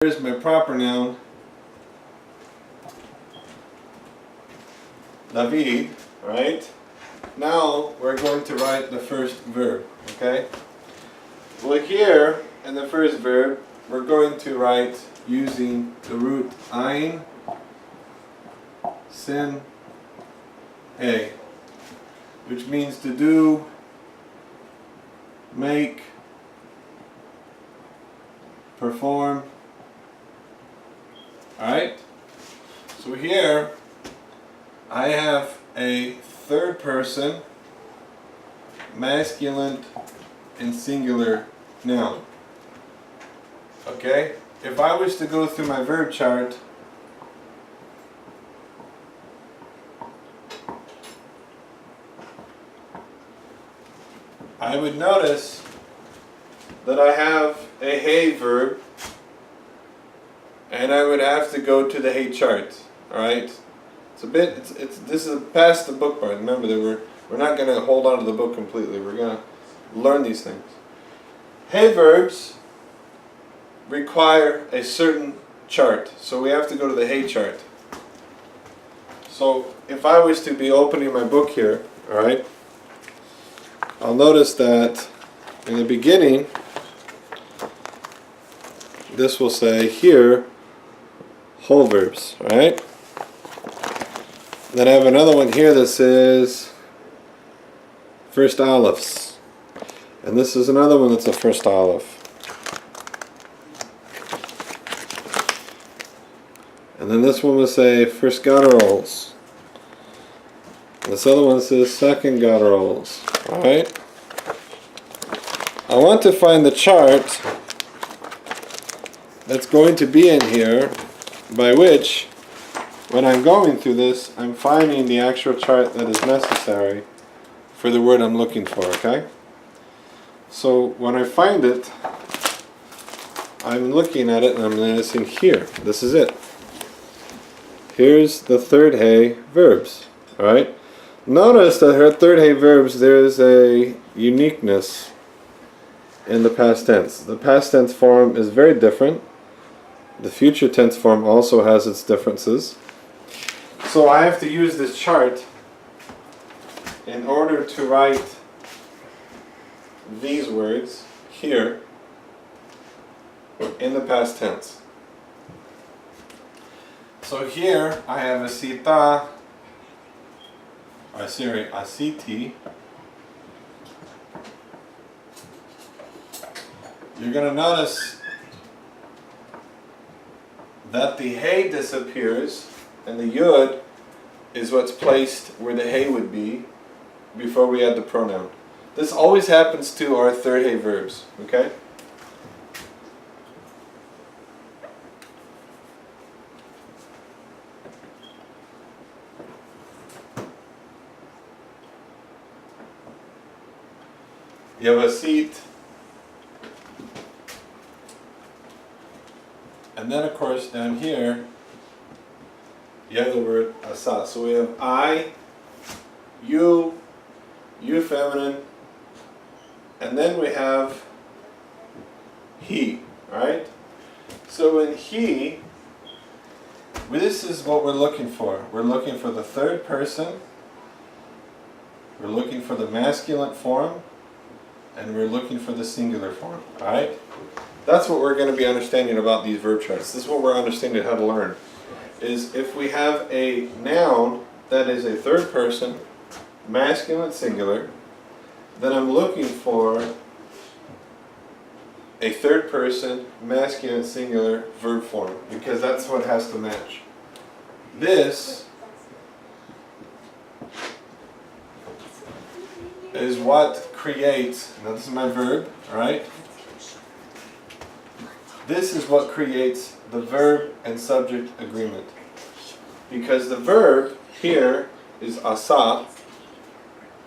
Here's my proper noun, David, right? Now we're going to write the first verb, okay? Well, here in the first verb, we're going to write using the root ein, sin, he, which means to do, make, perform. Alright? So here I have a third person masculine and singular noun. Okay? If I was to go through my verb chart, I would notice that I have a he verb, and I would have to go to the he chart. Alright? This is past the book part. Remember that we're not going to hold on to the book completely. We're going to learn these things. He verbs require a certain chart, so we have to go to the he chart. So if I was to be opening my book here, alright, I'll notice that in the beginning this will say here whole verbs, right? Then I have another one here that says first olives, and this is another one that's a first olive, and then this one will say first gutturals, this other one says second gutturals. Alright, I want to find the chart that's going to be in here, by which when I'm going through this I'm finding the actual chart that is necessary for the word I'm looking for, okay? So when I find it, I'm looking at it and I'm noticing here, this is it. Here's the third he verbs, alright? Notice that her third he verbs, there is a uniqueness in the past tense. The past tense form is very different. The future tense form also has its differences. So I have to use this chart in order to write these words here in the past tense. So here I have asiti. You're going to notice that the he disappears and the yud is what's placed where the he would be before we add the pronoun. This always happens to our third he verbs, okay? You have a seat, and then of course down here you have the word asa. So we have I, you feminine, and then we have he, right? So in he, this is what we're looking for. We're looking for the third person, we're looking for the masculine form, and we're looking for the singular form, alright? That's what we're going to be understanding about these verb charts. This is what we're understanding how to learn. Is if we have a noun that is a third person, masculine singular, then I'm looking for a third person, masculine singular verb form, because that's what has to match. This is what creates, now this is my verb, alright? This is what creates the verb and subject agreement. Because the verb here is asa,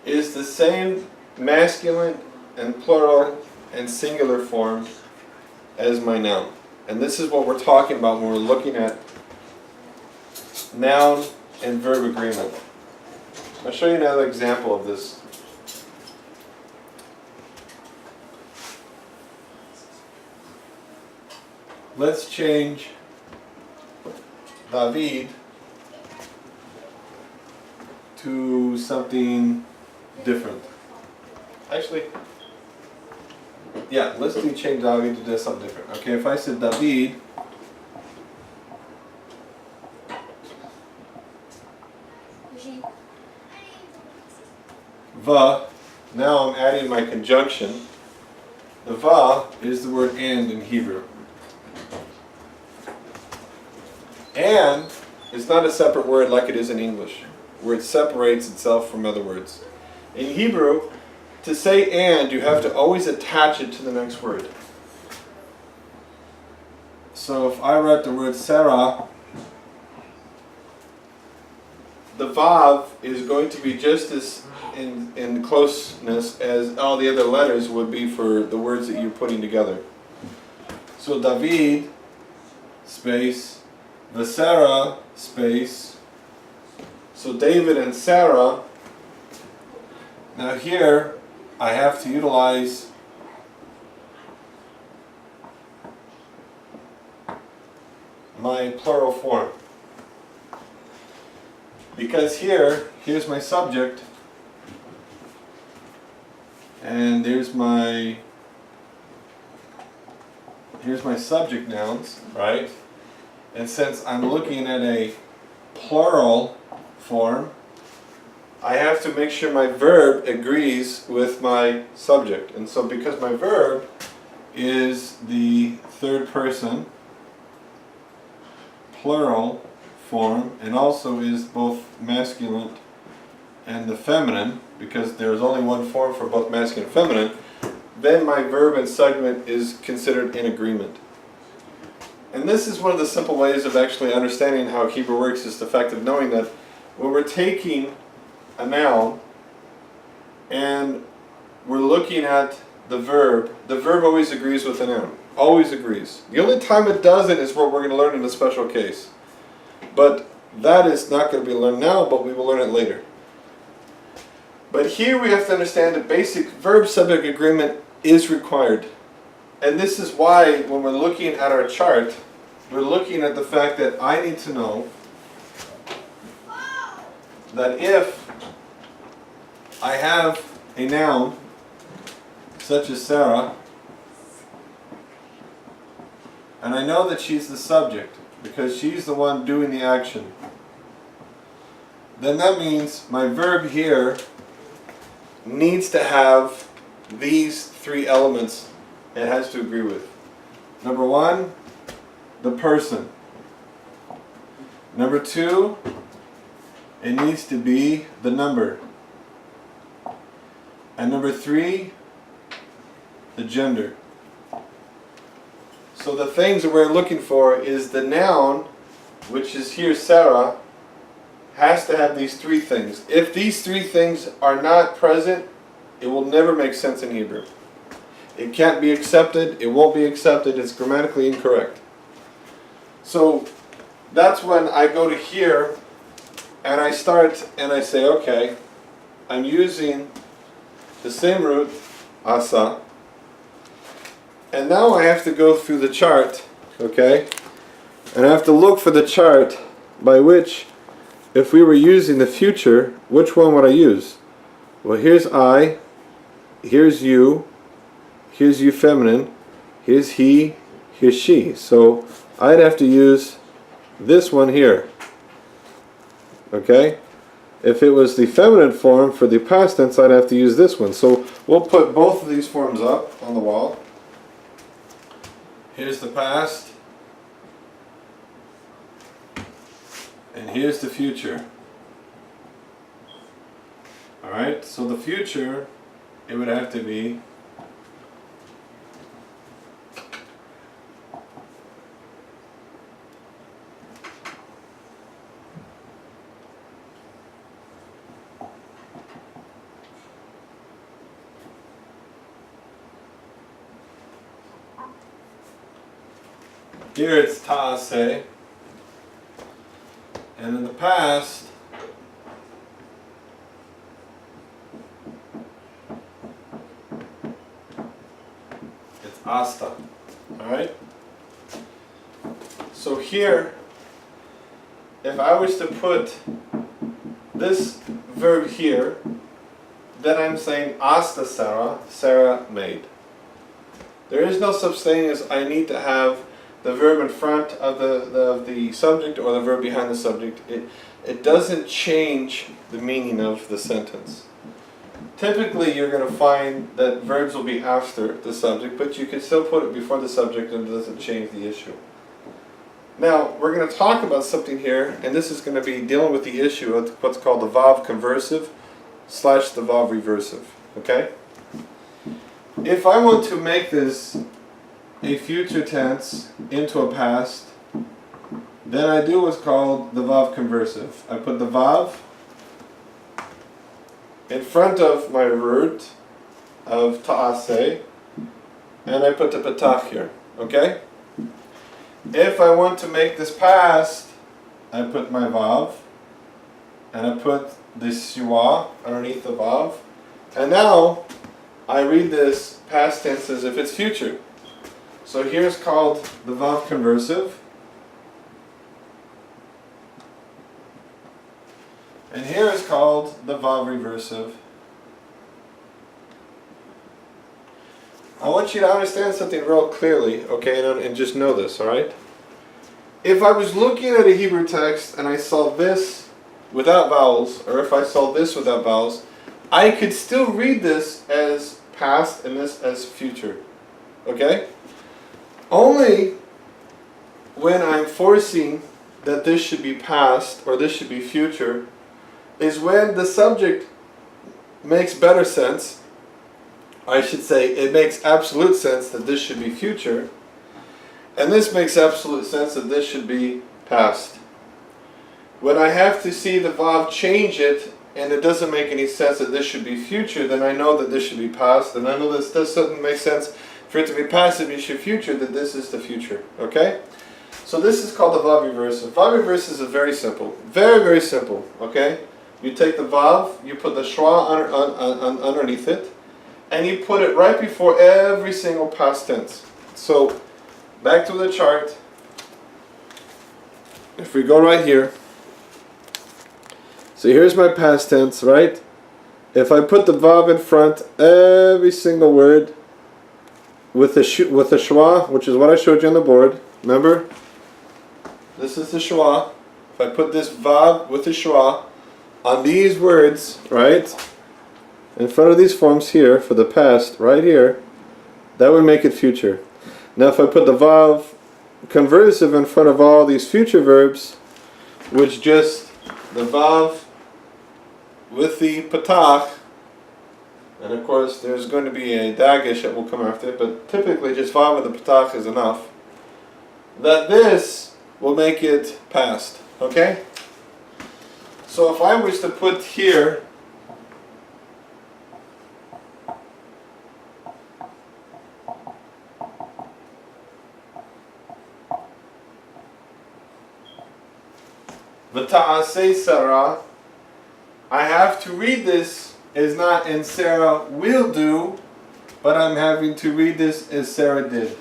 is the same masculine and plural and singular form as my noun. And this is what we're talking about when we're looking at noun and verb agreement. I'll show you another example of this. let's change David to something different. Actually, yeah, let's change David to do something different. Okay, if I said David, va, now I'm adding my conjunction. The va is the word and in Hebrew. And is not a separate word like it is in English, where it separates itself from other words. In Hebrew, to say and, you have to always attach it to the next word. So if I write the word Sarah, the vav is going to be just as in closeness as all the other letters would be for the words that you're putting together. So David, space, Sarah, space. So David and Sarah. Now here, I have to utilize my plural form. Because here's my subject, and here's my subject nouns, right? And since I'm looking at a plural form, I have to make sure my verb agrees with my subject. And so because my verb is the third person plural form and also is both masculine and the feminine, because there's only one form for both masculine and feminine, then my verb and subject is considered in agreement. And this is one of the simple ways of actually understanding how Hebrew works, is the fact of knowing that when we're taking a noun and we're looking at the verb always agrees with the noun. Always agrees. The only time it doesn't is what we're going to learn in a special case. But that is not going to be learned now, but we will learn it later. But here we have to understand that basic verb-subject agreement is required. And this is why when we're looking at our chart, we're looking at the fact that I need to know that if I have a noun such as Sarah, and I know that she's the subject because she's the one doing the action, then that means my verb here needs to have these three elements it has to agree with. Number one, the person. Number two, it needs to be the number. And number three, the gender. So the things that we're looking for is the noun, which is here Sarah, has to have these three things. If these three things are not present, it will never make sense in Hebrew. It can't be accepted, it won't be accepted, it's grammatically incorrect. So that's when I go to here and I start and I say, okay, I'm using the same root, asa, and now I have to go through the chart, okay, and I have to look for the chart by which, if we were using the future, which one would I use? Well, here's I, here's you feminine, here's he, here's she. So I'd have to use this one here. Okay? If it was the feminine form for the past tense, I'd have to use this one. So we'll put both of these forms up on the wall. Here's the past, and here's the future. Alright, so the future, it would have to be here it's ta'aseh, and in the past it's asta. Alright? So here, if I was to put this verb here, then I'm saying hasta Sarah, Sarah made. There is no such thing as I need to have the verb in front of the subject or the verb behind the subject. It doesn't change the meaning of the sentence. Typically you're going to find that verbs will be after the subject, but you can still put it before the subject and it doesn't change the issue. Now we're going to talk about something here, and this is going to be dealing with the issue of what's called the Vav conversive / the Vav reversive. Okay? If I want to make this a future tense into a past, then I do what's called the Vav conversive. I put the Vav in front of my root of ta'aseh, and I put the patach here. Okay? If I want to make this past, I put my Vav, and I put the siwa underneath the Vav, and now I read this past tense as if it's future. So here's called the Vav conversive. And here is called the Vav reversive. I want you to understand something real clearly, okay, and just know this, alright? If I was looking at a Hebrew text and I saw this without vowels, or if I saw this without vowels, I could still read this as past and this as future. Okay? Only when I'm forcing that this should be past or this should be future is when the subject makes better sense. I should say it makes absolute sense that this should be future, and this makes absolute sense that this should be past. When I have to see the Vav change it and it doesn't make any sense that this should be future, then I know that this should be past, and I know this doesn't make sense for it to be past if it should be future, that this is the future. Okay? So this is called the Vav reversive. Vav reversive is very simple. Very, very simple. Okay? You take the Vav, you put the Shwa underneath it, and you put it right before every single past tense. So, back to the chart. If we go right here, so here's my past tense, right? If I put the Vav in front, every single word with the Shwa, which is what I showed you on the board. Remember? This is the Shwa. If I put this Vav with the Shwa on these words, right, in front of these forms here for the past, right here, that would make it future. Now if I put the Vav conversive in front of all these future verbs, which just the Vav with the patach, and of course there's going to be a dagish that will come after it, but typically just Vav with the patach is enough, that this will make it past. Okay? So if I was to put here V'ta'aseh Sarah, I have to read this as not and Sarah will do, but I'm having to read this as Sarah did.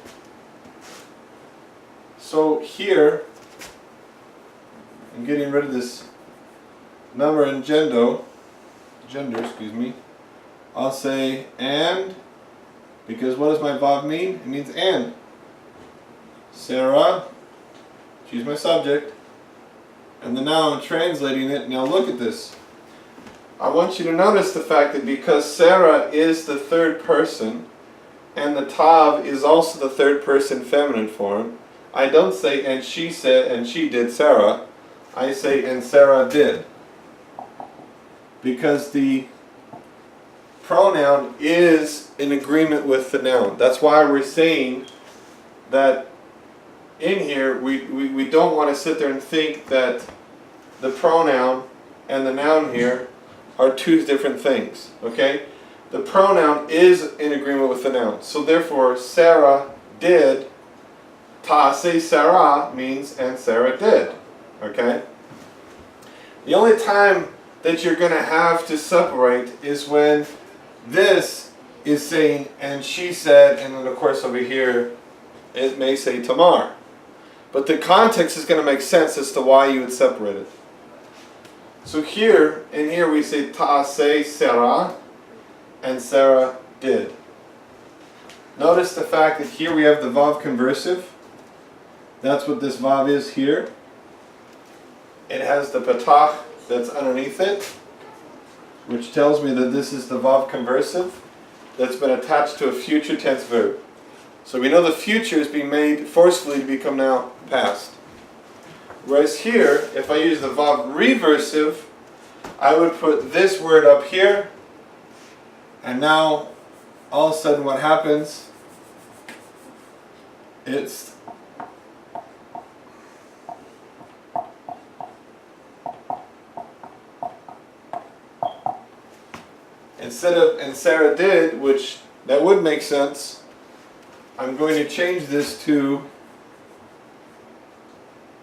So here, I'm getting rid of this number in gender, excuse me. I'll say and, because what does my Vav mean? It means and. Sarah, she's my subject. And then now I'm translating it. Now look at this. I want you to notice the fact that because Sarah is the third person and the Tav is also the third person feminine form, I don't say and she said and she did Sarah. I say and Sarah did. Because the pronoun is in agreement with the noun. That's why we're saying that in here we don't want to sit there and think that the pronoun and the noun here are two different things. Okay? The pronoun is in agreement with the noun. So therefore Sarah did, ta'aseh Sarah means and Sarah did. Okay? The only time that you're going to have to separate is when this is saying and she said, and then of course over here it may say Tamar. But the context is going to make sense as to why you would separate it. So here, in here we say ta'aseh Sarah, and Sarah did. Notice the fact that here we have the vav conversive. That's what this vav is here. It has the patach that's underneath it, which tells me that this is the vav conversive that's been attached to a future tense verb. So we know the future is being made forcefully to become now past. Whereas here, if I use the vav reversive, I would put this word up here, and now all of a sudden what happens, it's instead of and Sarah did, which that would make sense, I'm going to change this to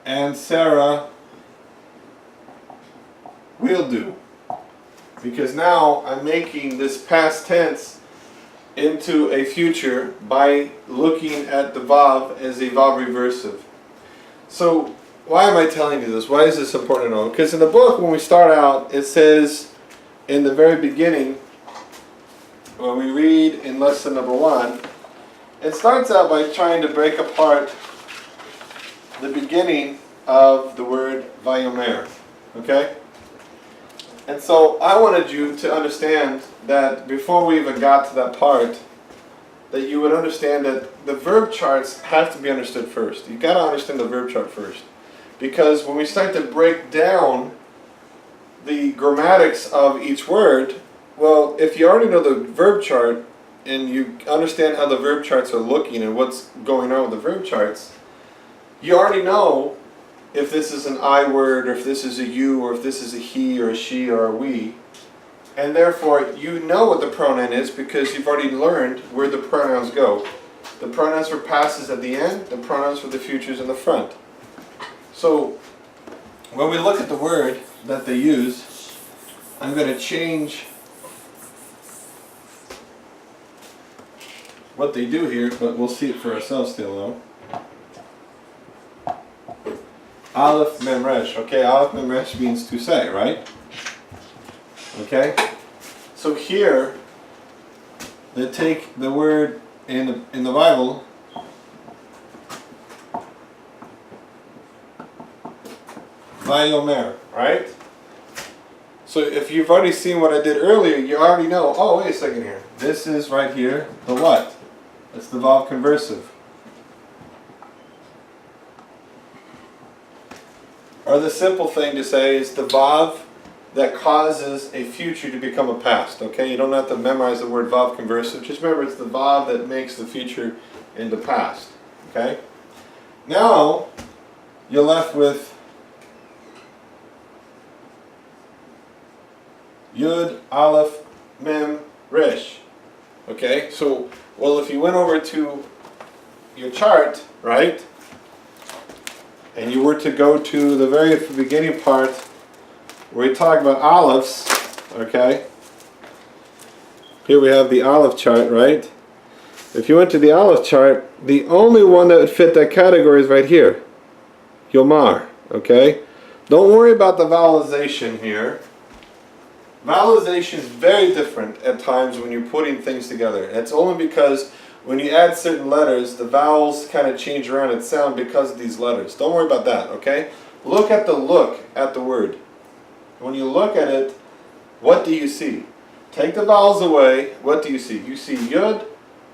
and Sarah will do. Because now I'm making this past tense into a future by looking at the vav as a vav reversive. So why am I telling you this? Why is this important to know? Because in the book, when we start out, it says in the very beginning, when we read in lesson number 1, it starts out by trying to break apart the beginning of the word vayomer. Okay? And so I wanted you to understand that before we even got to that part, that you would understand that the verb charts have to be understood first. You've got to understand the verb chart first. Because when we start to break down the grammatics of each word, well, if you already know the verb chart and you understand how the verb charts are looking and what's going on with the verb charts, you already know if this is an I word, or if this is a you, or if this is a he, or a she, or a we. And therefore, you know what the pronoun is because you've already learned where the pronouns go. The pronouns for past is at the end, the pronouns for the future is in the front. So, when we look at the word that they use, I'm going to change what they do here, but we'll see it for ourselves still though. Aleph Mem Resh. Okay, Aleph Mem Resh means to say, right? Okay? So here, they take the word in the Bible, Vayomer, right? So if you've already seen what I did earlier, you already know, oh, wait a second here. This is right here, the what? It's the vav conversive. Or the simple thing to say is the vav that causes a future to become a past. Okay, you don't have to memorize the word vav conversive. Just remember it's the vav that makes the future into past. Okay. Now you're left with Yud, Aleph, Mem, Resh. Okay. So well, if you went over to your chart, right? And you were to go to the very beginning part where we talk about olives, okay? Here we have the olive chart, right? If you went to the olive chart, the only one that would fit that category is right here, Yomar, okay? Don't worry about the vowelization here. Vowelization is very different at times when you're putting things together. It's only because when you add certain letters, the vowels kind of change around in sound because of these letters. Don't worry about that, okay? Look at the word. When you look at it, what do you see? Take the vowels away, what do you see? You see Yud,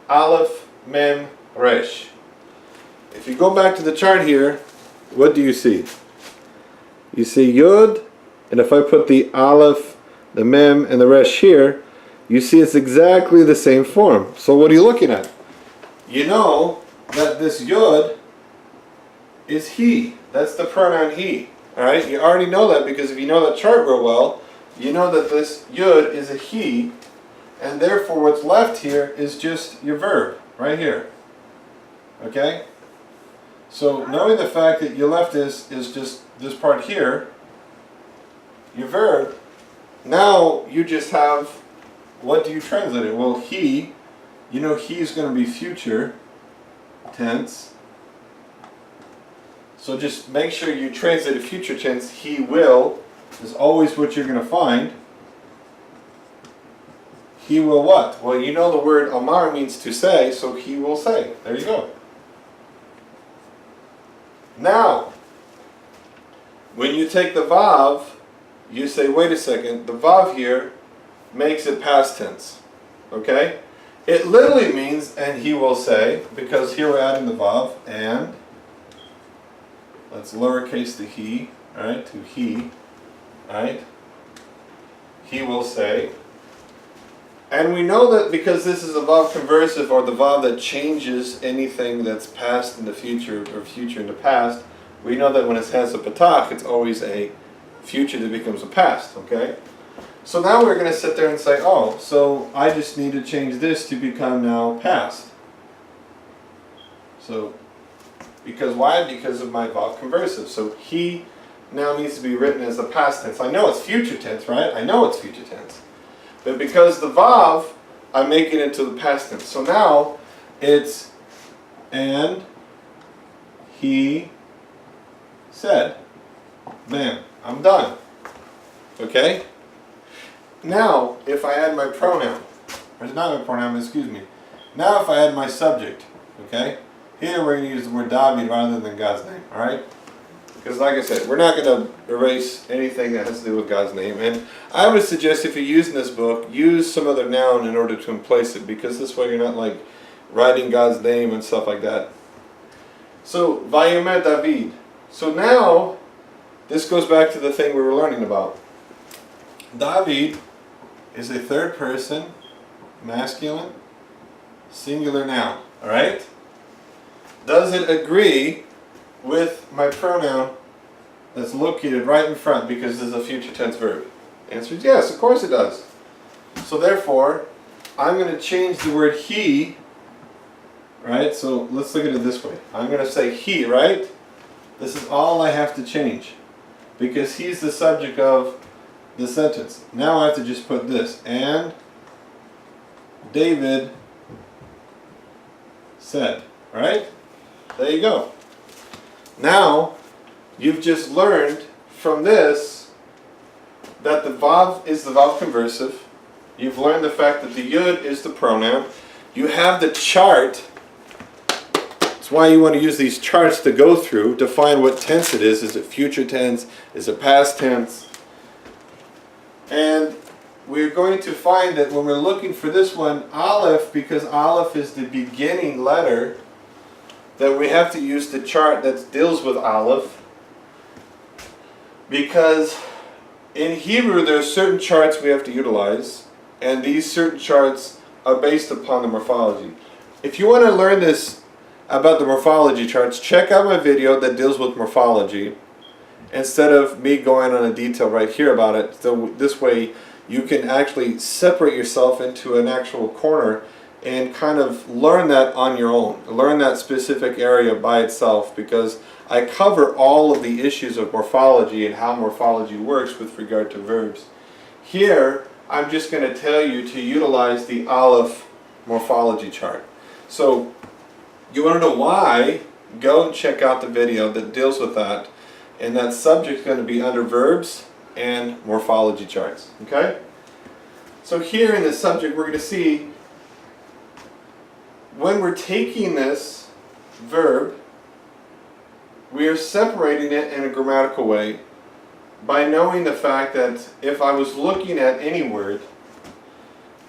Aleph, Mem, Resh. If you go back to the chart here, what do you see? You see Yud, and if I put the Aleph, the Mem, and the Resh here, you see it's exactly the same form. So what are you looking at? You know that this Yud is he. That's the pronoun he. Alright? You already know that because if you know that chart real well, you know that this Yud is a he, and therefore what's left here is just your verb, right here. Okay? So knowing the fact that your left is just this part here, your verb, now you just have, what do you translate it? Well, he, you know he's going to be future tense. So just make sure you translate a future tense. He will is always what you're going to find. He will what? Well, you know the word amar means to say, so he will say. There you go. Now, when you take the vav, you say, wait a second, the vav here makes it past tense. Okay? It literally means, and he will say, because here we're adding the vav, and let's lowercase the he, alright, to he, alright? He will say. And we know that because this is a vav conversive, or the vav that changes anything that's past in the future, or future in the past, we know that when it has a patach, it's always a future that becomes a past, okay? So now we're going to sit there and say, oh, so I just need to change this to become now past. So, because why? Because of my vav conversive. So he now needs to be written as the past tense. I know it's future tense, right? I know it's future tense. But because the vav, I make it into the past tense. So now it's, and he said. Bam, I'm done. Okay? Now, if I add my pronoun, or not my pronoun, excuse me. Now if I add my subject, okay? Here we're going to use the word David rather than God's name, alright? Because like I said, we're not going to erase anything that has to do with God's name. And I would suggest if you're using this book, use some other noun in order to emplace it, because this way you're not like writing God's name and stuff like that. So, Vayomer David. So now, this goes back to the thing we were learning about. David is a third person, masculine, singular noun. Alright? Does it agree with my pronoun that's located right in front because this is a future tense verb? Answer is yes, of course it does. So therefore, I'm going to change the word he, right? So let's look at it this way. I'm going to say he, right? This is all I have to change because he's the subject of the sentence. Now I have to just put this, and David said, right? There you go. Now, you've just learned from this that the vav is the vav conversive. You've learned the fact that the yud is the pronoun. You have the chart. That's why you want to use these charts to go through to find what tense it is. Is it future tense? Is it past tense? And we're going to find that when we're looking for this one, Aleph, because Aleph is the beginning letter, that we have to use the chart that deals with Aleph. Because in Hebrew there are certain charts we have to utilize, and these certain charts are based upon the morphology. If you want to learn this about the morphology charts, check out my video that deals with morphology, instead of me going on a detail right here about it. So this way you can actually separate yourself into an actual corner and kind of learn that on your own. Learn that specific area by itself, because I cover all of the issues of morphology and how morphology works with regard to verbs. Here, I'm just going to tell you to utilize the Aleph morphology chart. So, you want to know why? Go and check out the video that deals with that. And that subject is going to be under verbs and morphology charts. Okay? So here in the subject, we're going to see when we're taking this verb, we are separating it in a grammatical way by knowing the fact that if I was looking at any word,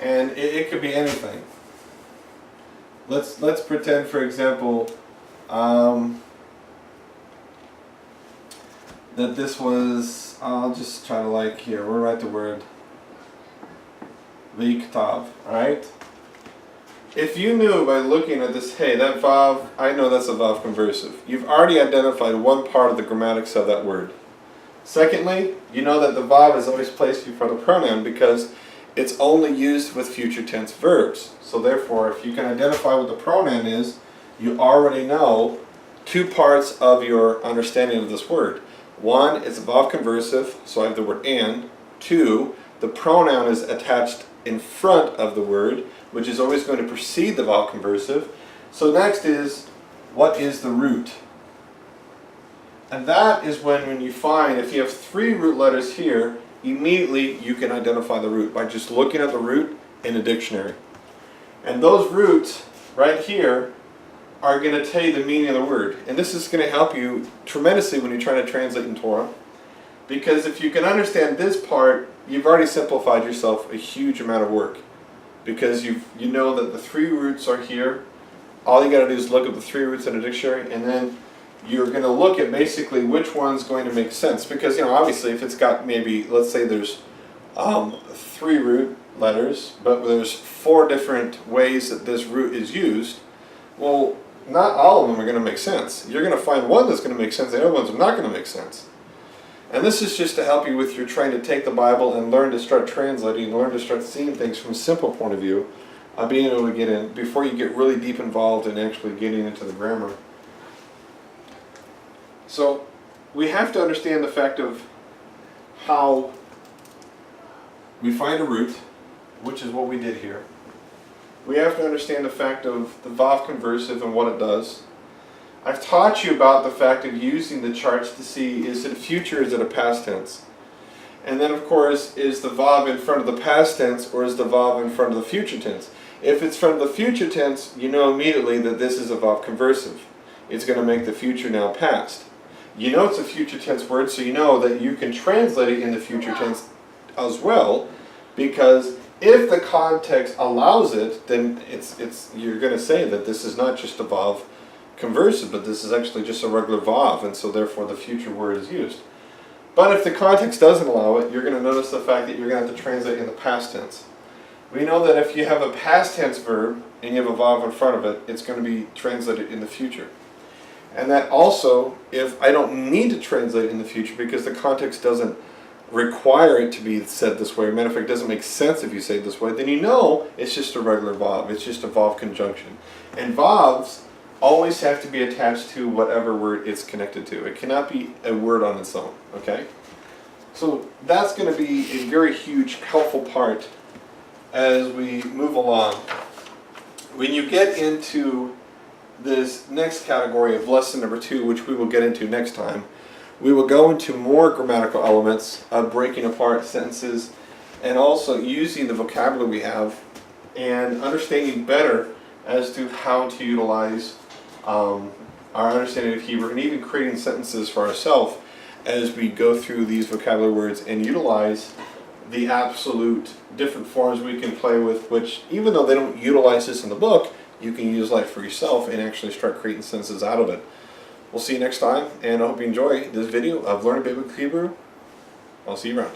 and it could be anything. Let's pretend, for example, that this was, I'll just try to like here, we'll write the word V'iktav, alright? If you knew by looking at this, hey, that vav, I know that's a vav conversive. You've already identified one part of the grammatics of that word. Secondly, you know that the vav is always placed before the pronoun because it's only used with future tense verbs. So therefore, if you can identify what the pronoun is, you already know two parts of your understanding of this word. One, it's a vav conversive, so I have the word and. Two, the pronoun is attached in front of the word, which is always going to precede the vav conversive. So next is, what is the root? And that is when you find, if you have 3 root letters here, immediately you can identify the root by just looking at the root in a dictionary. And those roots right here are going to tell you the meaning of the word. And this is going to help you tremendously when you're trying to translate in Torah. Because if you can understand this part, you've already simplified yourself a huge amount of work. Because you know that the 3 roots are here. All you got to do is look at the 3 roots in a dictionary, and then you're going to look at basically which one's going to make sense. Because, obviously if it's got maybe, let's say there's 3 root letters, but there's 4 different ways that this root is used, well, not all of them are going to make sense. You're going to find one that's going to make sense, the other ones are not going to make sense. And this is just to help you with your trying to take the Bible and learn to start translating, learn to start seeing things from a simple point of view, being able to get in, before you get really deep involved in actually getting into the grammar. So, we have to understand the fact of how we find a root, which is what we did here. We have to understand the fact of the Vav conversive and what it does. I've taught you about the fact of using the charts to see, is it a future or is it a past tense? And then of course, is the Vav in front of the past tense or is the Vav in front of the future tense? If it's from the future tense, you know immediately that this is a Vav conversive. It's going to make the future now past. You know it's a future tense word, so you know that you can translate it in the future tense as well, because if the context allows it, then you're going to say that this is not just a Vav conversive, but this is actually just a regular Vav, and so therefore the future word is used. But if the context doesn't allow it, you're going to notice the fact that you're going to have to translate in the past tense. We know that if you have a past tense verb and you have a Vav in front of it, it's going to be translated in the future. And that also, if I don't need to translate in the future because the context doesn't require it to be said this way, matter of fact, it doesn't make sense if you say it this way, then you know it's just a regular Vav. It's just a Vav conjunction. And Vavs always have to be attached to whatever word it's connected to. It cannot be a word on its own, okay? So that's going to be a very huge, helpful part as we move along. When you get into this next category of lesson number 2, which we will get into next time, we will go into more grammatical elements of breaking apart sentences and also using the vocabulary we have and understanding better as to how to utilize our understanding of Hebrew and even creating sentences for ourselves as we go through these vocabulary words and utilize the absolute different forms we can play with, which even though they don't utilize this in the book, you can use life for yourself and actually start creating sentences out of it. We'll see you next time, and I hope you enjoy this video of Learning Biblical Hebrew. I'll see you around.